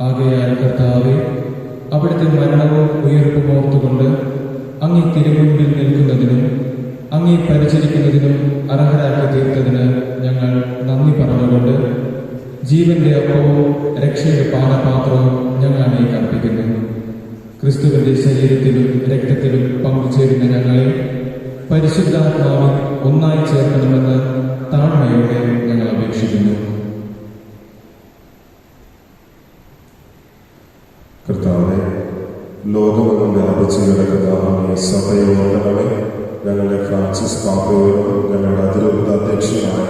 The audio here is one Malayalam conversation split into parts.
ആകയാൽ കർത്താവേ, അവിടുത്തെ മരണവും ഉയർപ്പും ഓർത്തുകൊണ്ട് അങ്ങേ തിരുമുൻപിൽ നിൽക്കുന്നതിനും അങ്ങേ പരിചരിക്കുന്നതിനും അർഹരാക്കി തീർത്തതിന് ഞങ്ങൾ നന്ദി പറഞ്ഞുകൊണ്ട് ജീവന്റെ അപ്പവും രക്ഷയുടെ പാനപാത്രവും ഞങ്ങൾ അങ്ങേക്ക് അർപ്പിക്കുന്നു. ക്രിസ്തുവിന്റെ ശരീരത്തിലും രക്തത്തിലും പങ്കുചേരുന്ന ഞങ്ങളെ പരിശുദ്ധാത്മാവിൽ ഒന്നായി ചേർക്കണമെന്ന് താഴ്മയോടെ ഞങ്ങൾ അപേക്ഷിക്കുന്നു. കർത്താവേ, ലോകമെങ്ങും വ്യാപിച്ചു കിടക്കുന്ന അങ്ങേ സഭയെ ഓർക്കണമേ. ഞങ്ങളുടെ ഫ്രാൻസിസ് പാപ്പയോടും ഞങ്ങളുടെ അതിരൂപത അധ്യക്ഷനായ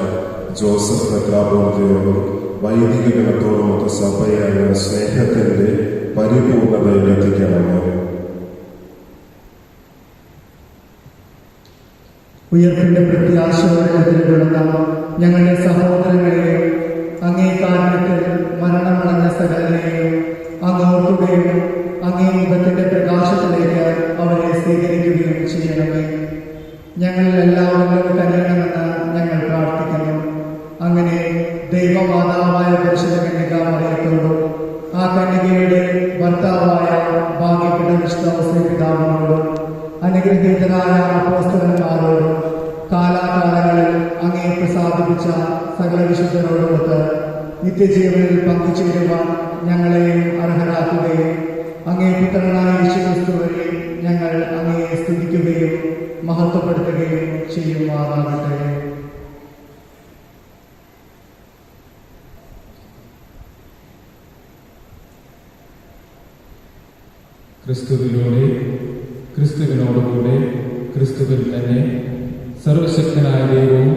ജോസഫ് മെത്രാപ്പോലീത്തയോടും വൈദിക ഗണത്തോടുമൊക്കെ സഭയെ അങ്ങ് സ്നേഹത്തിന്റെ പരിപൂർണതയിലെത്തിക്കണമേ. ഉയർപ്പിന്റെ പ്രത്യാശയോടെടുന്ന ഞങ്ങളുടെ സഹോദരങ്ങളെയും അങ്ങേ കാരണത്തിൽ മരണമടഞ്ഞ സകലരെയും അങ്ങ് ഓർക്കുകയും അങ്ങേ മുഖത്തിന്റെ പ്രകാശത്തിലേക്ക് അവരെ സ്വീകരിക്കുകയും ചെയ്യണമേ. ഞങ്ങളിൽ എല്ലാവരും കനിയണമെന്ന് ഞങ്ങൾ പ്രാർത്ഥിക്കുന്നു. അങ്ങനെ ദൈവമാതാവായ പരിശുദ്ധ കന്യക മറിയത്തോടും ആ കന്യകയുടെ ഭർത്താവായ ഭാഗ്യപ്പെട്ട വിശുദ്ധ പിതാവിനോടും അനുഗ്രഹീതരായ അപ്പോസ്തലന്മാരോടും കാലാകാലങ്ങളിൽ അങ്ങേ പ്രസാദിപ്പിച്ച സകല വിശുദ്ധരോടുമൊത്ത് നിത്യജീവനിൽ പങ്കുചേരുവാൻ ഞങ്ങളെയും അർഹരാക്കുകയും അങ്ങേ പുത്രനായ യേശുക്രിസ്തു വഴി ഞങ്ങൾ അങ്ങയെ സ്തുതിക്കുകയും മഹത്വപ്പെടുത്തുകയും ചെയ്യുമാറാകട്ടെ. ക്രിസ്തുവിലൂടെ, ക്രിസ്തുവിനോടുകൂടെ, ക്രിസ്തുവിൽ തന്നെ സർവശക്തനായ ദൈവവും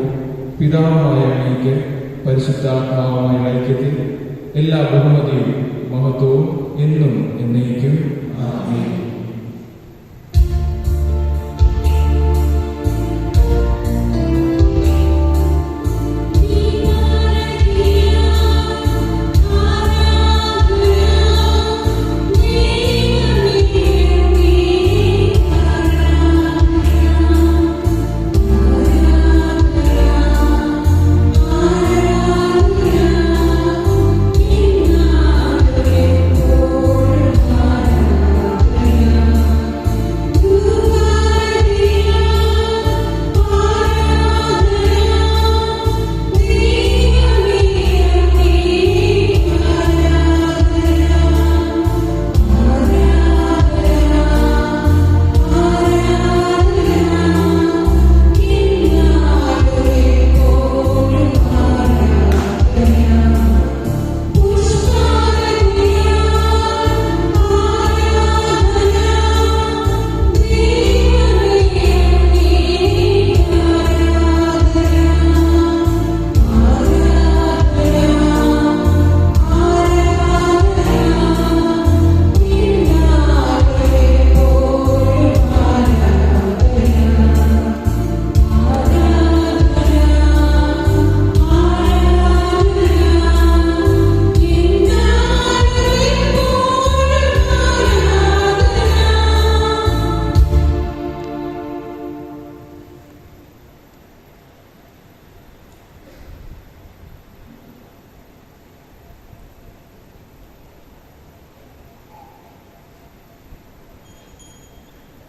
പിതാവുമായ അങ്ങേക്ക് പരിശുദ്ധാത്മാവുമായ ഐക്യത്തിൽ എല്ലാ ബഹുമതിയും മഹത്വവും എന്നും എന്നേക്കും ആമേൻ.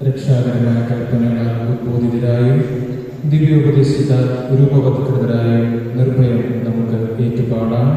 രക്ഷാകരമായ കൽപ്പനകൾ ഉദ്ബോധിതരായും ദിവ്യോപദേശിതാൽ രൂപവത്കൃതരായും നിർഭയം നമുക്ക് ഏറ്റുപാടാം.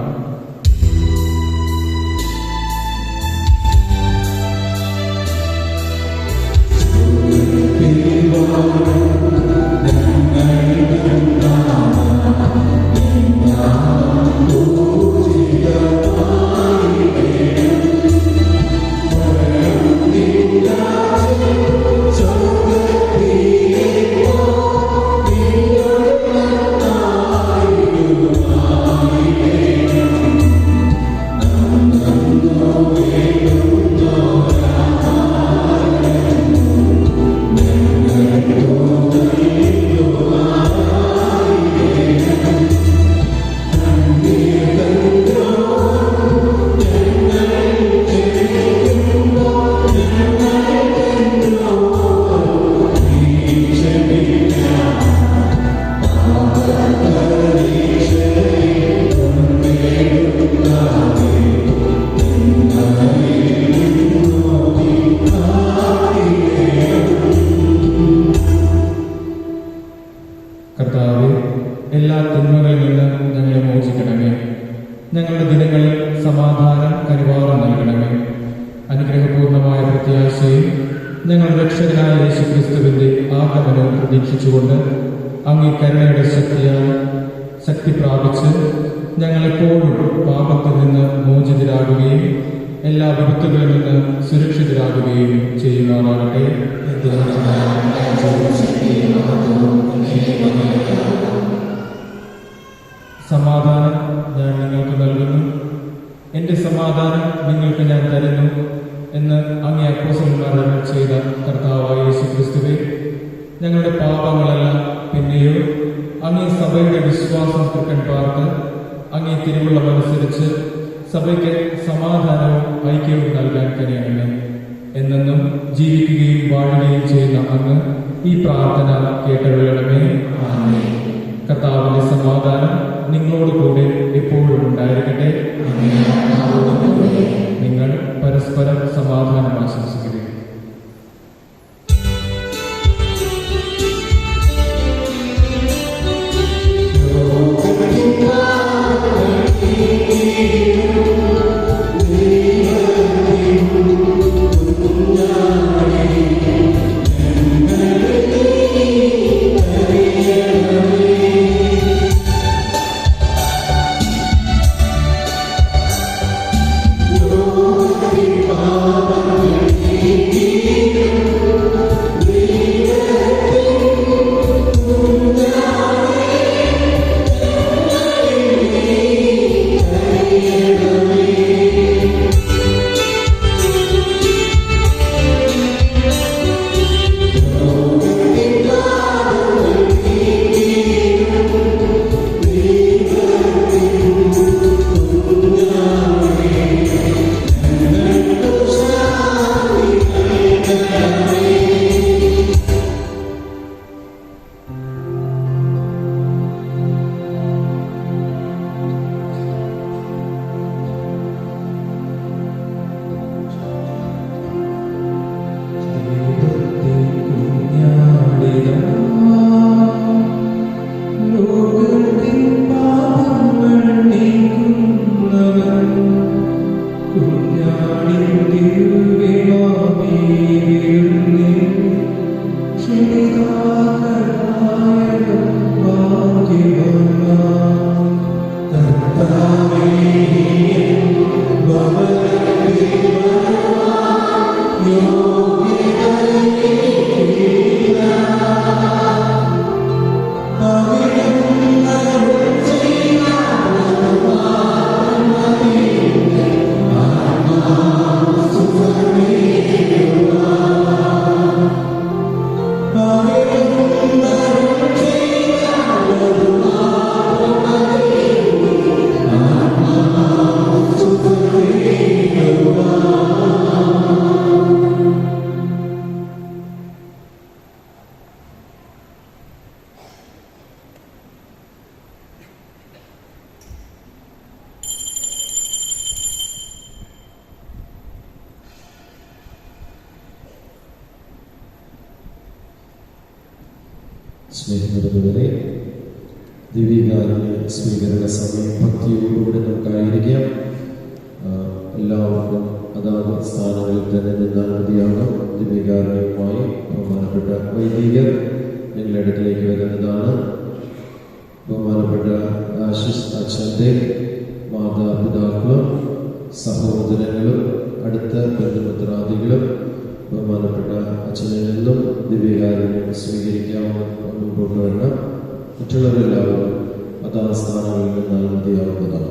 കർത്താവേ, എല്ലാ തിന്മകളിൽ നിന്ന് ഞങ്ങളെ മോചിക്കണമേ. ഞങ്ങളുടെ ദിനങ്ങളിൽ സമാധാനം കരുവാറ് നൽകണമേ. അനുഗ്രഹപൂർണമായ പ്രത്യാശയും ഞങ്ങളുടെ രക്ഷകനായ യേശുക്രിസ്തുവിന്റെ ആഗമനവും പ്രതീക്ഷിച്ചുകൊണ്ട് അങ്ങേ കരുണയുടെ ശക്തിയാൽ ശക്തി പ്രാപിച്ച് ഞങ്ങളെപ്പോഴും പാപത്തിൽ നിന്ന് മോചിതരാകുകയും എല്ലാ വിപത്തുകളിൽ നിന്ന് സുരക്ഷിതരാകുകയും ചെയ്യുമാറാകട്ടെ. സമാധാനം ഞാൻ നിങ്ങൾക്ക് നൽകുന്നു, എന്റെ സമാധാനം നിങ്ങൾക്ക് ഞാൻ തരുന്നു എന്ന് അങ്ങേ അപ്പോസ്തലന്മാർ അരുളി ചെയ്ത കർത്താവായ യേശുക്രിസ്തുവേ, ഞങ്ങളുടെ പാപങ്ങളല്ല പിന്നെയോ അങ്ങേ സഭയുടെ വിശ്വാസം തൃക്കൺ പാർത്ത് അങ്ങേ തിരുവുള്ളമനുസരിച്ച് സഭയ്ക്ക് സമാധാനവും ഐക്യവും നൽകാൻ കഴിയണമേ. എന്നെന്നും ജീവിക്കുകയും വാഴുകയും ചെയ്യുന്ന അങ്ങ് ഈ പ്രാർത്ഥന കേട്ടറിയണമേ. ആമേൻ. കർത്താവിന്റെ സമാധാനം നിങ്ങളോട് കൂടെ എപ്പോഴും ഉണ്ടായിരിക്കട്ടെ. നിങ്ങൾ പരസ്പരം സമാധാനം ആശംസിക്കുക. സ്നേഹിതരെ, ദിവ്യകാരുണ്യ സ്വീകരണ സമയം ഭക്തിയോടുകൂടി നമുക്കായിരിക്കാം. എല്ലാവർക്കും അതാത് സ്ഥാനങ്ങളിൽ തന്നെ നിന്നാൽ മതിയാകും. ദിവ്യകാരുണ്യവുമായി ബഹുമാനപ്പെട്ട വൈദികർ ഞങ്ങളുടെ അടുക്കിലേക്ക് വരുന്നതാണ്. ബഹുമാനപ്പെട്ട ആശിഷ് അച്ഛൻ്റെ മാതാപിതാക്കളും സഹോദരങ്ങളും അടുത്ത ബന്ധുമിത്രാദികളും ബഹുമാനപ്പെട്ട അച്ഛനിൽ നിന്നും ദിവ്യകാരുണ്യം സ്വീകരിക്കാവുന്ന മുൻപോട്ട് വരണം. മറ്റുള്ളവരെല്ലാവരും അതാത് സ്ഥാനങ്ങളിൽ നിന്നാൽ മതിയാവുന്നതാണ്.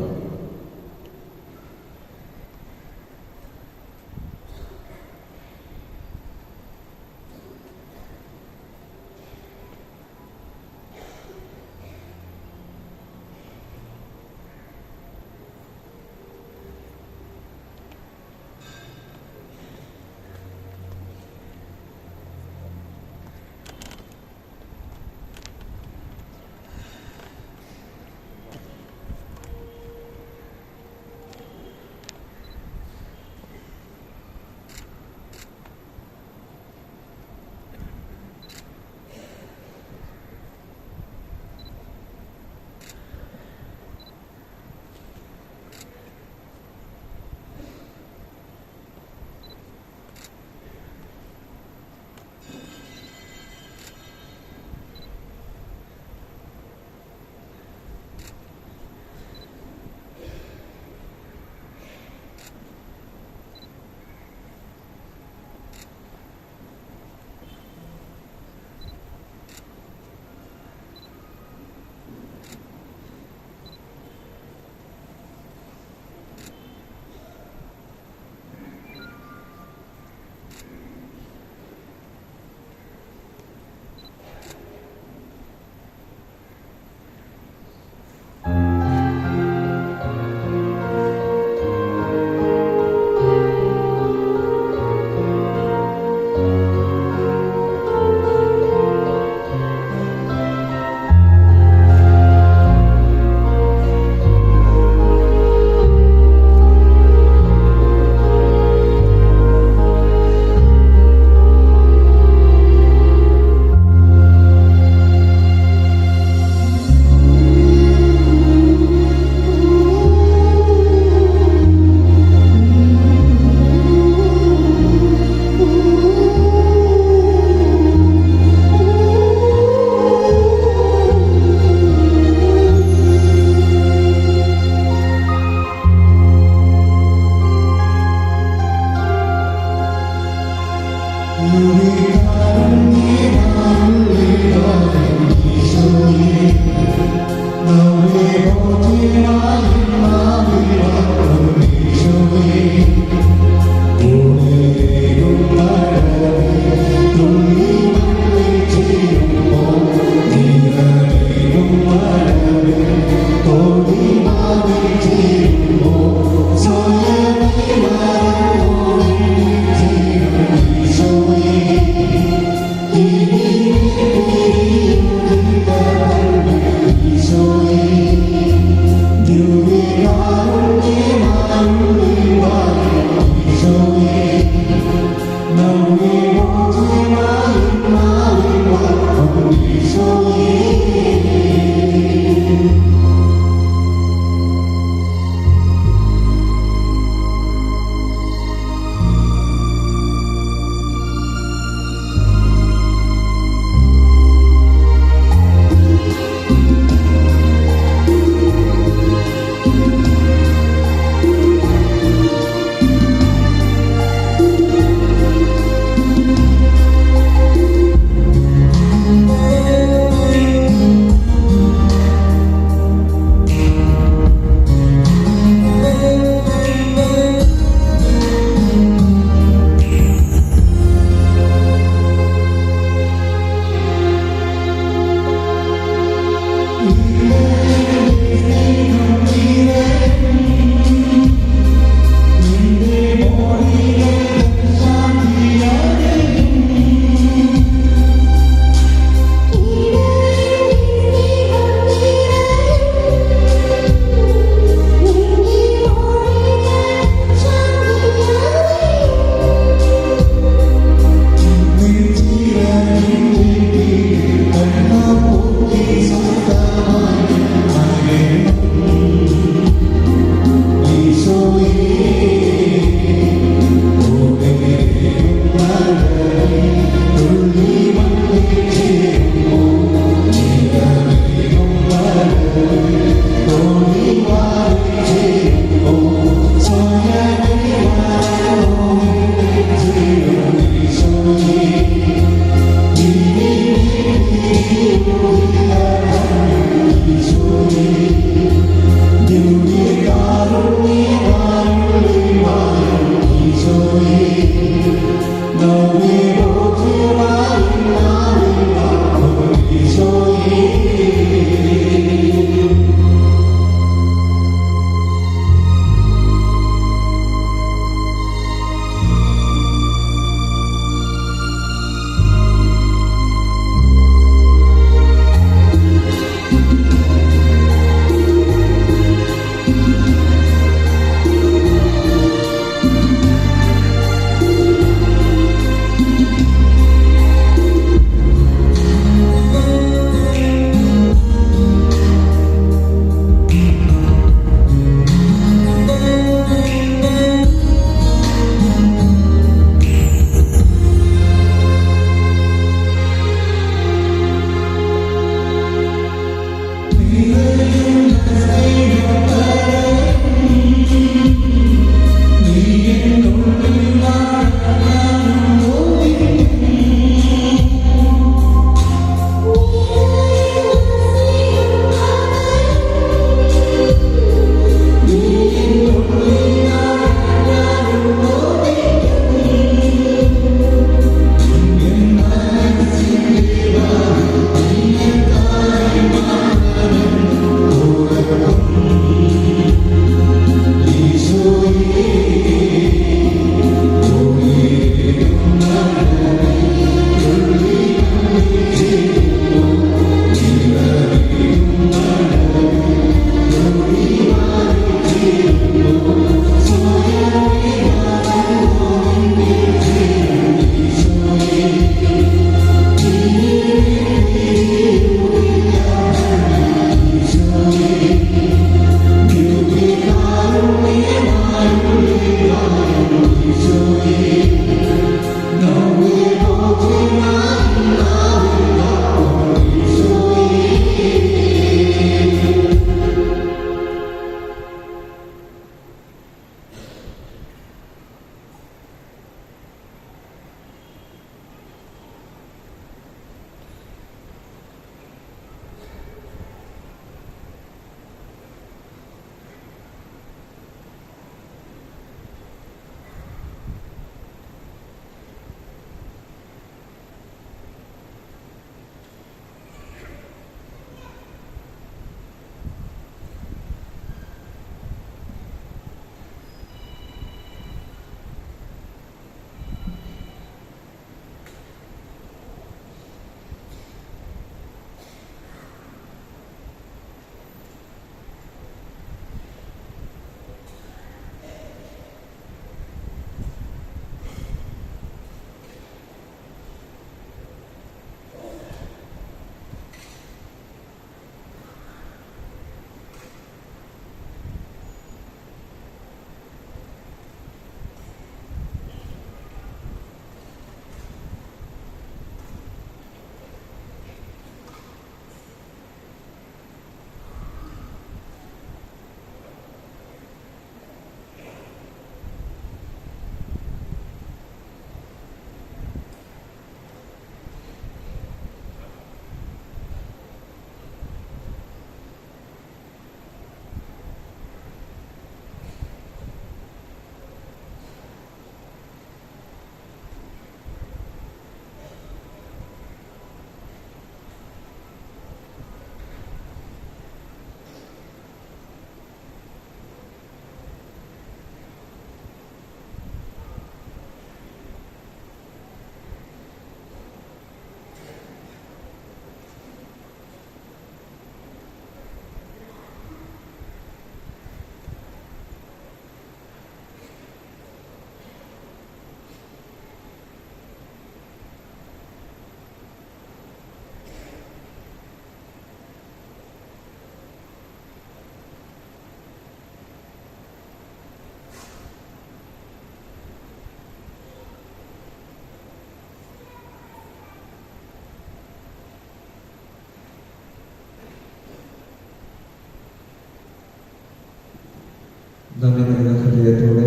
നന്ദി നിറഞ്ഞ ഹൃദയത്തോടെ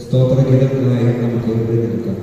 സ്തോത്രഗീതങ്ങളായി നമുക്ക് എഴുന്നേൽക്കാം.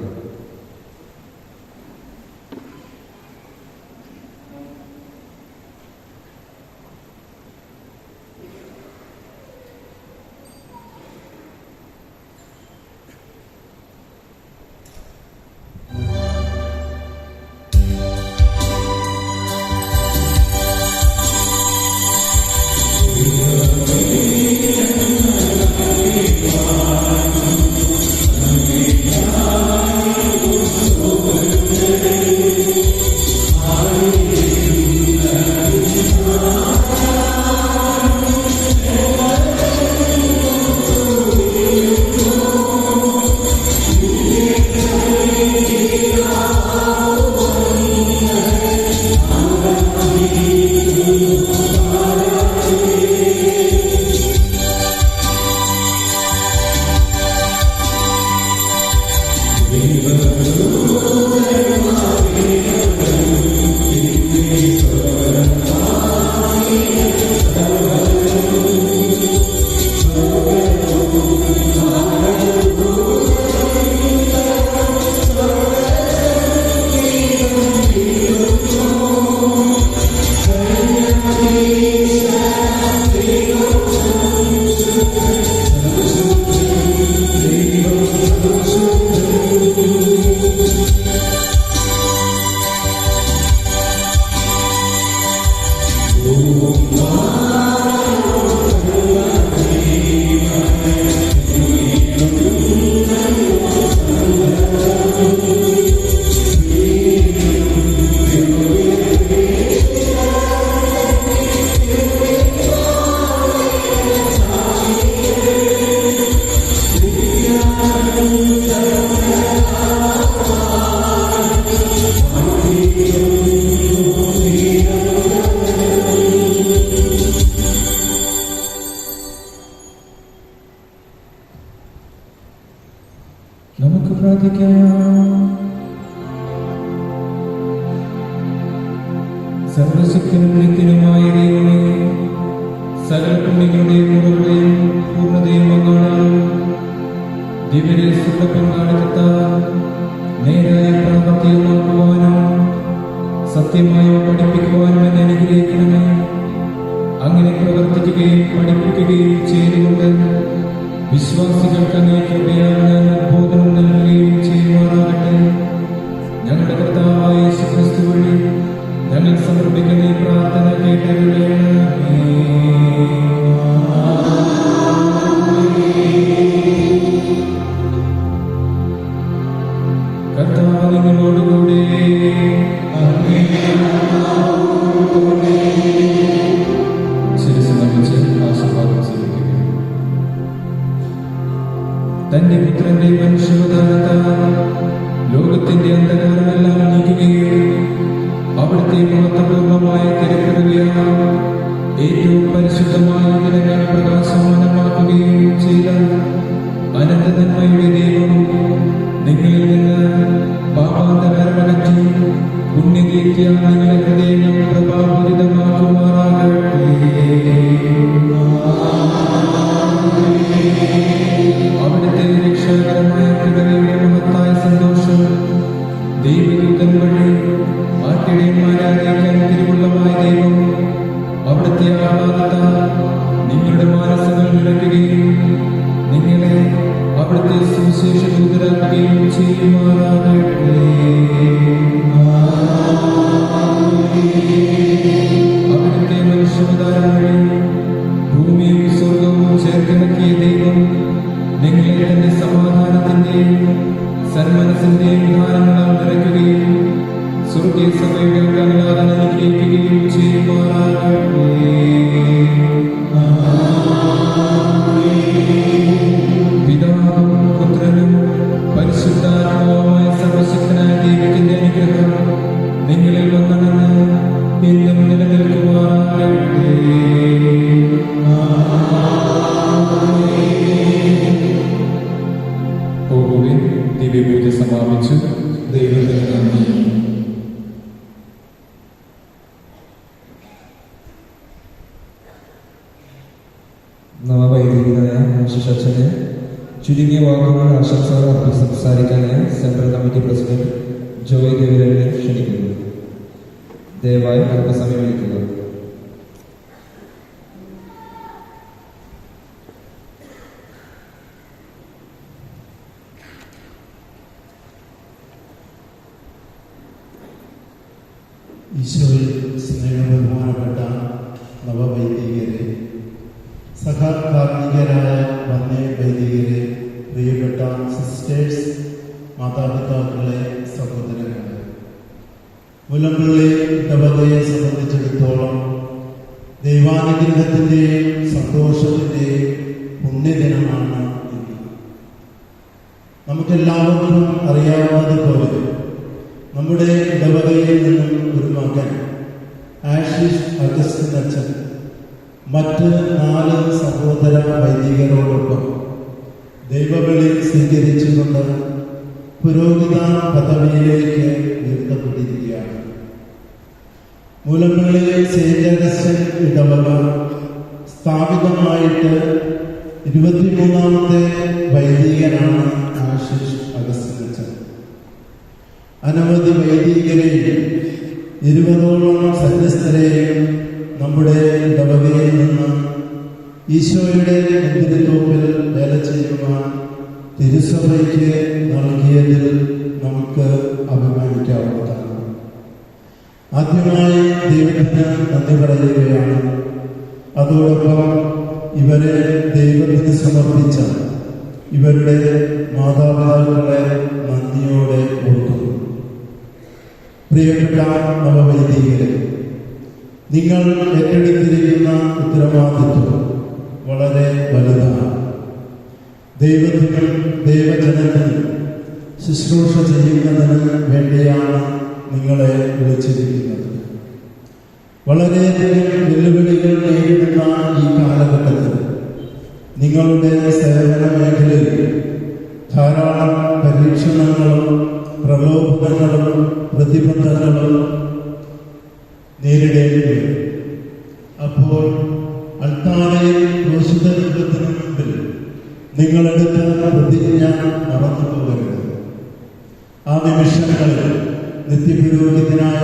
നമുക്ക് പ്രാർത്ഥിക്കാം. സർവശക്തനും നിത്യനുമായ ദൈവമേ, സകല പുണ്യങ്ങളുടെയും മുറകളുടെയും പൂർണ്ണതയും അങ്ങാണ്. ദിവ്യരഹസ്യങ്ങളുടെ പങ്കാളിത്തത്താൽ നേരായ പ്രാവർത്തികമാക്കുവാനും സത്യമായോ പഠിപ്പിക്കുവാനും എന്നെ അനുഗ്രഹിക്കണമേ. അങ്ങനെ പ്രവർത്തിക്കുകയും പഠിപ്പിക്കുകയും ചെയ്തുകൊണ്ട് വിശ്വാസികൾക്ക് അങ്ങേ കൃപയാൽ ഞാൻ ഉദ്ബോധനം നൽകുകയും ചെയ്യുവാനാകട്ടെ. ഞങ്ങളുടെ കർത്താവായ യേശുക്രിസ്തു വഴി ഞങ്ങൾ സമർപ്പിക്കുന്ന ഈ പ്രാർത്ഥന കേട്ടരുളണമേ. കർത്താവ് നിങ്ങളോടുകൂടെ. ശിരസ്സ് നമിച്ച് ആശീർവാദം സ്വീകരിക്കുക. തന്റെ പുത്രന്റെ മനുഷ്യാവതാരത്താൽ ലോകത്തിന്റെ അന്ധകാരമെല്ലാം നീക്കുകയും അവിടുത്തെ മഹത്വപൂർണമായ തിരക്കറിയാൽ ഏറ്റവും പരിശുദ്ധമായ ദിനങ്ങൾ പ്രകാശമാനമാക്കുകയും ചെയ്ത അനന്ത നന്മയുടെ ദൈവം നിങ്ങളിൽ നിന്ന് പാപാന്തകാരമകറ്റി പുണ്യകീർത്തിയാൽ നിങ്ങളുടെ ഹൃദയങ്ങൾ പ്രഭാപൂരിതമാക്കുമാറാകട്ടെ. അവിടുത്തെ രക്ഷാകരമായ കൃപയുടെ മഹത്തായ സന്തോഷം ദൈവദൂതൻ വഴി ആട്ടിടയന്മാരായിരിക്കാൻ തിരുവുള്ളമായ ദൈവം അവിടുത്തെ ആഹ്ലാദത്താൽ നിങ്ങളുടെ മാനസങ്ങൾ നിറയ്ക്കുകയും നിങ്ങളെ അവിടുത്തെ സുവിശേഷ ദൂതരാക്കുകയും ചെയ്യുമാറാകട്ടെ. അവിടുത്തെ മനുഷ്യാവതാരം വഴി ഭൂമിയും സ്വർഗവും ചേർത്തിണക്കിയ ദൈവം നിങ്ങളെ തന്റെ സമാധാനത്തിന്റെയും സന്മനസ്സിന്റെയും ദാനങ്ങളാൽ നിറയ്ക്കുകയും സ്വർഗീയ സഭയുടെ ആരാധന അനുഗ്രഹിക്കുകയും ചെയ്യുമാറാകട്ടെ. പിതാവും പുത്രനും പരിശുദ്ധാത്മാവുമായ സർവശക്തനായ ദൈവത്തിന്റെ അനുഗ്രഹം നിങ്ങളിൽ വന്നണെന്ന് എന്നും നിലനിൽക്കുമാറാകട്ടെ. പോകുവിൻ, ദിവ്യപൂജ സമാപിച്ചു. ദൈവത്തിന് നന്ദി. നവവൈദികനായ ശിശാച്ചനെ ചുരുങ്ങിയ വാക്കുകൾ ആശംസകൾ അർപ്പിച്ച് സംസാരിക്കാനായി സെൻട്രൽ കമ്മിറ്റി പ്രസിഡന്റ് ജോയ് ഗവിരലിനെ ക്ഷണിക്കുന്നു. ദയവായി അല്പസമയം വിളിക്കുക. ഈശോയിൽ സ്നേഹബഹുമാനപ്പെട്ട നവവൈദികരെ, സഹകാർമ്മികരായ വന്യ വൈദികരെ, പ്രിയപ്പെട്ട സിസ്റ്റേഴ്സ്, മാതാപിതാക്കളെ, സഹോദരങ്ങളെ, മുലമ്പള്ളി ഇടവകയെ സംബന്ധിച്ചിടത്തോളം ദൈവാനുഗ്രഹത്തിൻ്റെയും സന്തോഷത്തിൻ്റെയും പുണ്യദിനമാണ് ഇന്ന്. നമുക്കെല്ലാവർക്കും അറിയാവുന്നതുപോലെ നമ്മുടെ ഇടവകയിൽ നിന്നും ഒരു മകൻ ആഷിഷ് അഗസ്റ്റിൻ അച്ഛൻ മറ്റ് 4 സഹോദര വൈദികരോടൊപ്പം ദൈവബലി സ്വീകരിച്ചുകൊണ്ട് പുരോഹിത പദവിയിലേക്ക് ഉയർത്തപ്പെട്ടിരിക്കുകയാണ്. മുലമ്പള്ളി സെന്റ് അഗസ്റ്റിൻ ഇടവക സ്ഥാപിതമായിട്ട് 23ാമത്തെ വൈദികനാണ് ആഷിഷ് അഗസ്റ്റിൻ അച്ഛൻ. അനവധി വൈദികരെയും 20ഓളം സന്യസ്തരെയും നമ്മുടെ ഇടവകയിൽ നിന്ന് ഈശോയുടെ മുന്തിരിത്തോപ്പിൽ വേല ചെയ്യുവാൻ തിരുസഭയ്ക്ക് നൽകിയതിൽ നമുക്ക് അഭിമാനിക്കാവുന്നതാണ്. ആദ്യമായി ദൈവത്തിന് നന്ദി പറയുകയാണ്. അതോടൊപ്പം ഇവരെ ദൈവത്തിന് സമർപ്പിച്ച ഇവരുടെ മാതാപിതാക്കളെ നന്ദിയോടെ ഓർക്കുന്നു. പ്രിയപ്പെട്ട നവവൈദികരെ, നിങ്ങൾ ഏറ്റെടുത്തിരിക്കുന്ന ഉത്തരവാദിത്വം വളരെ വലുതാണ്. ദൈവത്തിനും ദൈവജനത്തിനും ശുശ്രൂഷ ചെയ്യുന്നതിന് വേണ്ടിയാണ് നിങ്ങളെ വിളിച്ചിരിക്കുന്നത്. വളരെയധികം വെല്ലുവിളികൾ നേരിടുന്ന ഈ കാലഘട്ടത്തിൽ നിങ്ങളുടെ സേവന മേഖലയിൽ ധാരാളം പരീക്ഷണങ്ങളും പ്രലോഭനങ്ങളും പ്രതിബന്ധങ്ങളും നേരിടേണ്ടി വരും. അപ്പോൾ അൾത്താരയിൽ ഘോഷിത രൂപത്തിന് മുമ്പിൽ നിങ്ങളെടുത്ത പ്രതിജ്ഞ മറന്നു പോകരുത്. ആ നിമിഷങ്ങളിൽ നിത്യപുരോഹിതനായ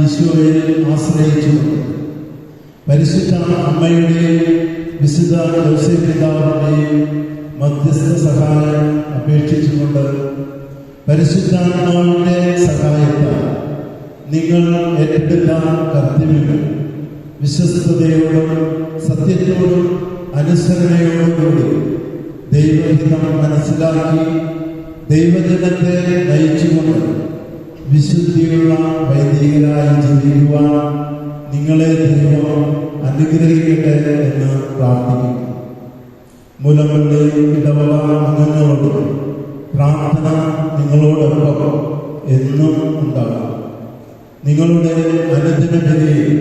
ഈശോയെ ആശ്രയിച്ചുകൊണ്ട് പരിശുദ്ധ അമ്മയുടെയും വിശുദ്ധ യോസേപ്പ് പിതാവിന്റെയും മധ്യസ്ഥ സഹായം അപേക്ഷിച്ചുകൊണ്ട് പരിശുദ്ധാത്മാവിന്റെ സഹായത്താൽ നിങ്ങൾ ഏറ്റെടുത്ത കർത്തവ്യങ്ങൾ വിശ്വസ്തയോടും സത്യത്തോടും അനുസരണയോടുകൂടി ദൈവഹിതം മനസ്സിലാക്കി ദൈവജനത്തെ നയിച്ചുകൊണ്ട് വിശുദ്ധിയുള്ള വൈദികരായി ജീവിക്കുവാൻ നിങ്ങളെ ദൈവം അനുഗ്രഹിക്കട്ടെ എന്ന് പ്രാർത്ഥിക്കുന്നു. മുലമ്പള്ളി ഇടവക അംഗങ്ങളോട് പ്രാർത്ഥന നിങ്ങളോടൊപ്പം എന്നും ഉണ്ടാകും. നിങ്ങളുടെ അനുദിന ബലിയിൽ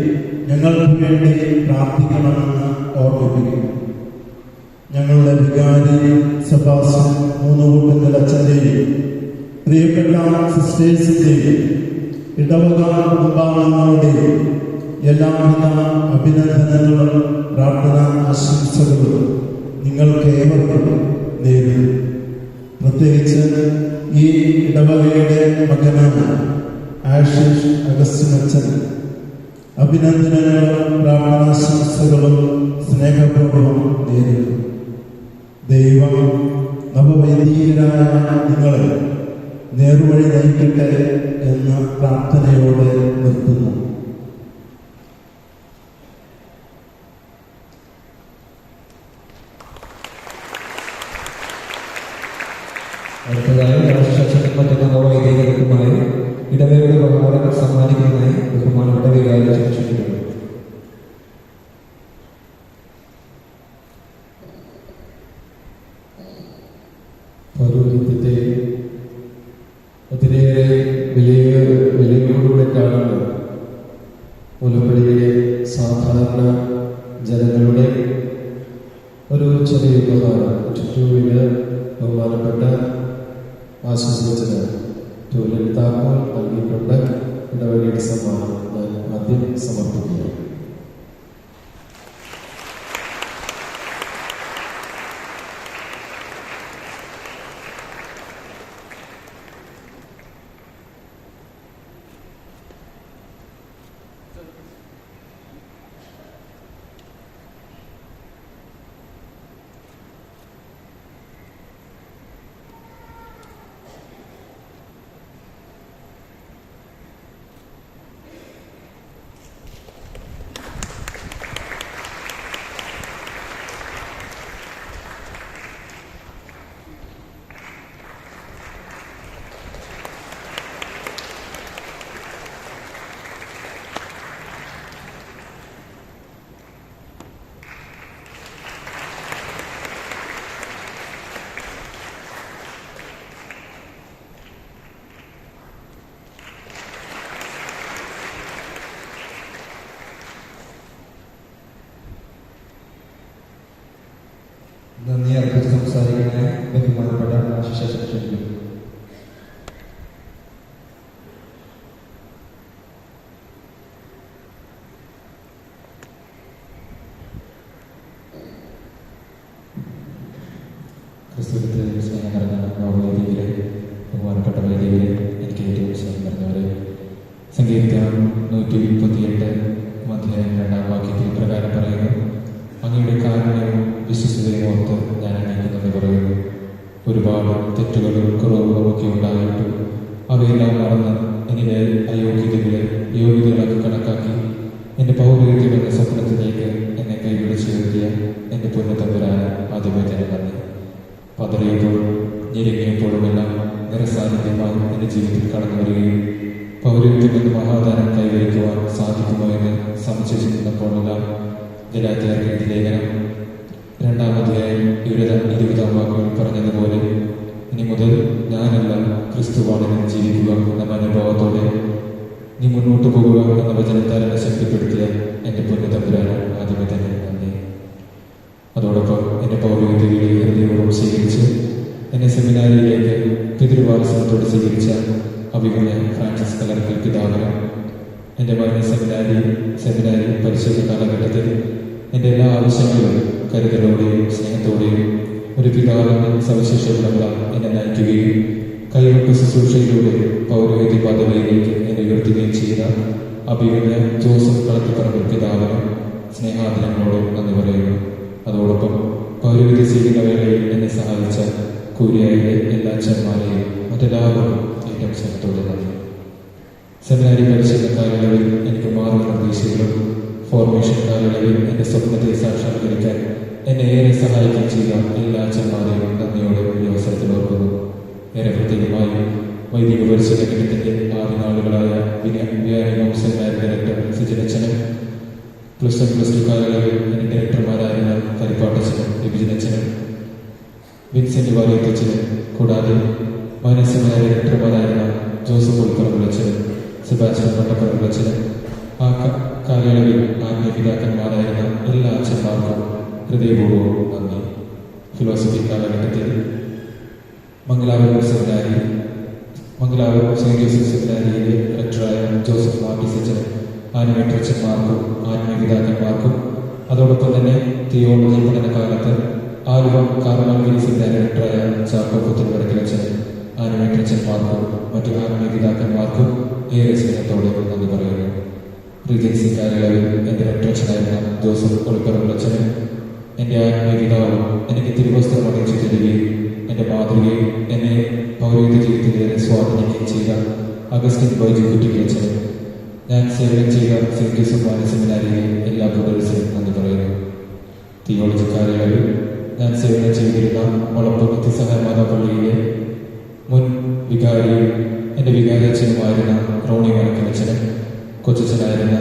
ഞങ്ങൾക്ക് വേണ്ടി പ്രാർത്ഥിക്കണമെന്ന് ഓർമ്മിപ്പിക്കുന്നു. ഞങ്ങളുടെ വികാരി സെബാസ്റ്റ്യൻ മൂന്നുകൂട്ടത്തിൽ അച്ഛൻ്റെയും പ്രിയപ്പെട്ട സിസ്റ്റേഴ്സിൻ്റെയും ഇടവക കുടുംബാംഗങ്ങളുടെയും എല്ലാവിധ അഭിനന്ദനങ്ങളും പ്രാർത്ഥനാ ആശംസകളും നിങ്ങൾക്ക് ഏവർക്കും നേരുന്നു. പ്രത്യേകിച്ച് ഈ ഇടവകയുടെ മകനായ ആഷിഷ് അഗസ്റ്റിൻ അച്ഛൻ അഭിനന്ദനങ്ങളും പ്രാർത്ഥനാശംസകളും സ്നേഹപൂർവ്വം നേരുന്നു. ദൈവം നവവൈദികരായ നിങ്ങളെ നേർവഴി നയിക്കട്ടെ എന്ന പ്രാർത്ഥനയോടെ നിർത്തുന്നു. അടുത്തതായി രാഷ്ട്രീയ മറ്റു നവവൈദികർക്കുമായി ഇടവയുടെ ബഹുമാനം സമ്മാനിക്കുന്നതിനായി ബഹുമാനപ്പെട്ട വികാരി ക്ഷണിച്ചിട്ടുണ്ട്. പൗരോഹിത്യത്തെ ഒത്തിരിയേറെ വിലയോടുകൂടെ കാണുന്ന മുലമ്പള്ളിയിലെ സാധാരണ ജനങ്ങളുടെ ഒരു ചെറിയ ഉപഹാരം ചുറ്റൂരിന് ബഹുമാനപ്പെട്ട ആശംസിച്ചത് ടോയ്ലറ്റ് താക്കോൽ നൽകിക്കൊണ്ട് ഇടവകയുടെ സമ്മാനം ആദ്യം സമർപ്പിക്കുകയാണ്. നന്ദി അർപ്പിച്ച് സംസാരിക്കുന്ന ബഹുമാനപ്പെട്ട ആശിഷ ക്ഷണിക്കുന്നു. ക്രിസ്തുവിന്റെ സ്നേഹം നിറഞ്ഞ വൈദികരെ, ബഹുമാനപ്പെട്ട വൈദികരെ, എനിക്ക് ഏറ്റവും സ്നേഹം നിറഞ്ഞവരെ, സങ്കീർത്തനം 138 അധ്യായം 2 വാക്യത്തിൽ പ്രകാരം പറയുന്നു: അങ്ങയുടെ കാരുണ്യവും വിശ്വസ്തതയും ഓർത്ത് ഞാൻ അങ്ങേക്ക് പറയുന്നു. ഒരുപാട് തെറ്റുകളും കുറവുകളും ഒക്കെ ഉണ്ടായിട്ടും അവയെല്ലാം മറന്ന് എന്നിലെ അയോഗ്യതകളെ യോഗ്യതകളൊക്കെ കണക്കാക്കി എൻ്റെ പൗരോഹിത്യം എന്ന സ്വപ്നത്തിലേക്ക് എന്നെ കൈപിടിച്ച് ഉയർത്തിയ എൻ്റെ പൊന്നുതമ്പുരാന് ആദ്യമേ തന്നെ നന്ദി. പതറിയപ്പോഴും ഞെരുങ്ങിയപ്പോഴുമെല്ലാം നിറസാന്നിധ്യമായി എൻ്റെ ജീവിതത്തിൽ കടന്നു വരികയും പൗരോഹിത്യം എന്ന മഹാദാനം കൈവരിക്കുവാൻ സാധിക്കുമോ എന്ന് സംശയിച്ചു നിന്നപ്പോഴെല്ലാം ഗലാത്യർക്ക് ലേഖനം 2-ാം അധ്യായം 20-ാം വാക്കുകൾ പറഞ്ഞതുപോലെ ഇനി മുതൽ ഞാനല്ല ക്രിസ്തുവാണ് ജീവിക്കുക എന്ന മനോഭാവത്തോടെ നീ മുന്നോട്ട് പോകുക എന്ന വചനത്താൽ എന്നെ ശക്തിപ്പെടുത്തിയ എൻ്റെ പൊന്നുതമ്പുരാന് ആദ്യമേ തന്നെ നന്ദി. അതോടൊപ്പം എൻ്റെ പൗരോഹിത്യങ്ങളെ ഹൃദയപൂർവ്വം സ്വീകരിച്ച് എന്നെ സെമിനാരിയിലേക്ക് പിതൃവാത്സവത്തോട് സ്വീകരിച്ച അഭിമന്യ ഫ്രാൻസിസ് കലർക്കൽ പിതാവിനും എൻ്റെ മകനെ സെമിനാരി പരിശോധന കാലഘട്ടത്തിൽ എൻ്റെ എല്ലാ ആവശ്യങ്ങളും കരുതലോടെയും സ്നേഹത്തോടെയും ഒരു പിതാവിൻ്റെ സവിശേഷതകളെല്ലാം എന്നെ നയിക്കുകയും കൈവെപ്പ് ശുശ്രൂഷയിലൂടെ പൗരോഹിത്യ പദവിയിലേക്ക് എന്നെ ഉയർത്തുകയും ചെയ്ത അഭിമന്യ ജോസഫ് കളത്തിപ്പറമ്പ് പിതാവിനും സ്നേഹാദരങ്ങളോട് നന്ദി പറയുന്നു. അതോടൊപ്പം പൗരോഹിത്യ സ്വീകരണ വേളയിൽ എന്നെ സഹായിച്ച കൂരിയായിലെ എല്ലാ അച്ഛന്മാരെയും മറ്റെല്ലാവരും ഏറ്റവും സ്നേഹത്തോടെ നന്ദി. സെമിനാരി പരിശീലന കാലയളവിൽ എനിക്ക് മാർഗനിർദ്ദേശികളും ഫോർമേഷൻ കാലയളവിൽ എൻ്റെ സ്വപ്നത്തെ സാക്ഷാത്കരിക്കാൻ എന്നെ ഏറെ സഹായിക്കുകയും ചെയ്ത എല്ലാ അച്ഛന്മാരെയും നന്ദിയോടെ ഈ അവസരത്തിൽ ഓർക്കുന്നു. ഏറെ പ്രത്യേകമായി വൈദിക പരിശീലന ഘട്ടത്തിൻ്റെ ആദ്യ നാളുകളായ വ്യായാമം സെമിനാരി ഡയറക്ടർ സിജിനച്ചനും +1+2 കാലയളവിൽ എൻ്റെ ഡയറക്ടർമാരായിരുന്ന കരിപ്പാട്ടച്ചനും വിഭിജനച്ചനും വിൻസെന്റ് വാര്യത്തച്ഛനും കൂടാതെ സെമിനാരി ഡയറക്ടർമാരായിരുന്ന ജോസഫ് ഉൾപ്പറമ്പുളച്ചനും സെബാസ്റ്റ്യൻ വട്ടപ്പറമ്പുളച്ചനും ആ കാലയളവിൽ ആത്മീയപിതാക്കന്മാരായിരുന്ന എല്ലാ അച്ഛന്മാർക്കും ഹൃദയപൂർവ്വം നന്ദി. ഫിലോസഫി കാലഘട്ടത്തിൽ മംഗലാപുരം സെന്റ് ജോസഫ് സെമിനാരിയിലെ റെക്ടറായ ജോസഫ് മാർട്ടിസച്ചനും ആനിമേറ്ററച്ചന്മാർക്കും ആത്മീയപിതാക്കന്മാർക്കും അതോടൊപ്പം തന്നെ തിയോളജി പഠന കാലത്ത് ആലുവ കാർമാൽഗിരി സെമിനാരി ഡയറക്ടറായ ചാക്കോ പുത്തൻവടക്കലച്ചനും ആനിമേറ്ററച്ചന്മാർക്കും മറ്റു ആത്മീയപിതാക്കന്മാർക്കും ഏറെ സ്നേഹത്തോടെ നന്ദി പറയുന്നു. റീജൻസി കാലയളവിൽ എൻ്റെ റെക്ടറച്ചനായിരുന്ന ജോസഫ് ഒളിപ്പറമ്പുളച്ചനും എൻ്റെ ആത്മീയപിതാവും എനിക്ക് തിരുവസ്ത്രം അണിയിച്ചു തരികയും എൻ്റെ മാതൃകയും എന്നെ പൗരോഹിത്യ ജീവിതത്തിലേറെ സ്വാധീനിക്കുകയും ചെയ്ത അഗസ്റ്റിൻ ബൈജു കുറ്റിക്കച്ചനും ഞാൻ സേവനം ചെയ്ത സെന്റ് ജോസഫ് സെമിനാരിയിലെ എല്ലാ ബ്രദേഴ്സിനും നന്ദി പറയുന്നു. തിയോളജി കാലയളവിൽ ഞാൻ സേവനം ചെയ്തിരുന്ന വളപ്പ് നിത്യസഹായ മാതാപള്ളിയിലെ മുൻ വികാരിയും എൻ്റെ വികാരിയച്ഛനുമായിരുന്ന റോണി വനക്കലച്ചനും കൊച്ചച്ഛനായിരുന്ന